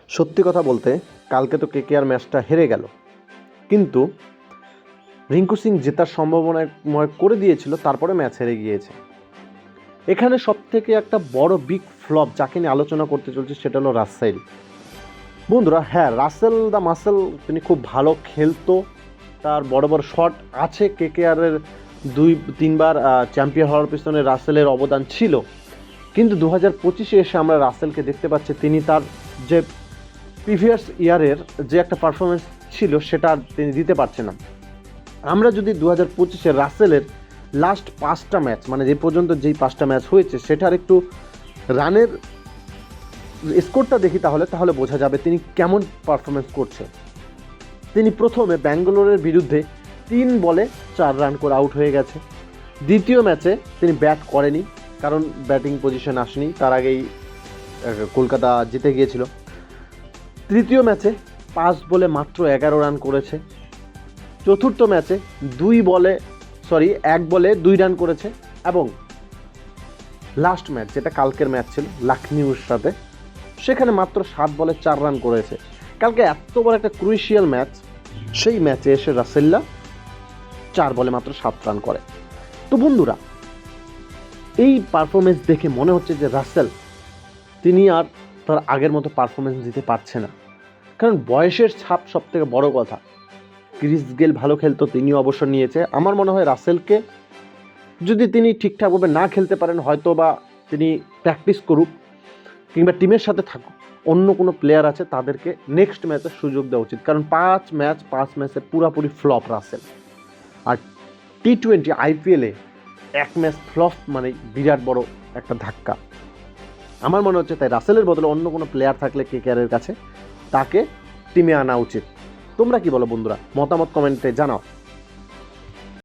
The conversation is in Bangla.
সত্যি কথা বলতে কালকে তো কেকেআর ম্যাচটা হেরে গেল, কিন্তু রিঙ্কু সিং জেতার সম্ভাবনাময় করে দিয়েছিল, তারপরে ম্যাচ হেরে গিয়েছে। এখানে সবথেকে একটা বড় বিগ ফ্লপ যাকে নিয়ে আলোচনা করতে চলছে সেটা হলো রাসেল। বন্ধুরা, হ্যাঁ, রাসেল দ্য মাসেল তিনি খুব ভালো খেলতো, তার বড় বড় শট আছে। কেকেআরের 2-3বার চ্যাম্পিয়ন হওয়ার পিছনে রাসেলের অবদান ছিল, কিন্তু 2025-এ এসে আমরা রাসেলকে দেখতে পাচ্ছি তিনি তার যে প্রিভিয়াস ইয়ারের যে একটা পারফরমেন্স ছিল সেটা তিনি দিতে পারছে না। আমরা যদি 2025-এ রাসেলের লাস্ট 5টা ম্যাচ, মানে যে পর্যন্ত যেই 5টা ম্যাচ হয়েছে সেটার একটু রানের স্কোরটা দেখি, তাহলে বোঝা যাবে তিনি কেমন পারফরমেন্স করছে। তিনি প্রথমে ব্যাঙ্গালোরের বিরুদ্ধে 3 বলে 4 রান করে আউট হয়ে গেছে। দ্বিতীয় ম্যাচে তিনি ব্যাট করেনি, কারণ ব্যাটিং পজিশন আসেনি, তার আগেই কলকাতা জিতে গিয়েছিল। তৃতীয় ম্যাচে 5 বলে মাত্র 11 রান করেছে। চতুর্থ ম্যাচে 1 বলে 2 রান করেছে। এবং লাস্ট ম্যাচ, যেটা কালকের ম্যাচ ছিল লখনউর সাথে, সেখানে মাত্র 7 বলে 4 রান করেছে। কালকে এত বড় একটা ক্রুশিয়াল ম্যাচ, সেই ম্যাচে এসে রাসেল্লা 4 বলে মাত্র 7 রান করে। তো বন্ধুরা, এই পারফরমেন্স দেখে মনে হচ্ছে যে রাসেল তিনি আর তার আগের মতো পারফরমেন্স দিতে পারছে না, কারণ বয়সের ছাপ সব থেকে বড় কথা। ক্রিস গেল ভালো খেলতো, তিনিও অবসর নিয়েছে। আমার মনে হয় রাসেলকে যদি তিনি ঠিকঠাকভাবে না খেলতে পারেন, হয়তো বা তিনি প্র্যাকটিস করুক কিংবা টিমের সাথে থাকুক, অন্য কোনো প্লেয়ার আছে তাদেরকে নেক্সট ম্যাচে সুযোগ দেওয়া উচিত, কারণ 5 ম্যাচে পুরোপুরি ফ্লপ রাসেল। আর T20 IPL-এ 1 ম্যাচ ফ্লপ মানে বিরাট বড় একটা ধাক্কা। আমার মনে হচ্ছে তাই রাসেলের বদলে অন্য কোনো প্লেয়ার থাকলে কেকেআরের কাছে তাকে টিমে আনা উচিত। তোমরা কি বলো বন্ধুরা? মতামত কমেন্টে জানাও।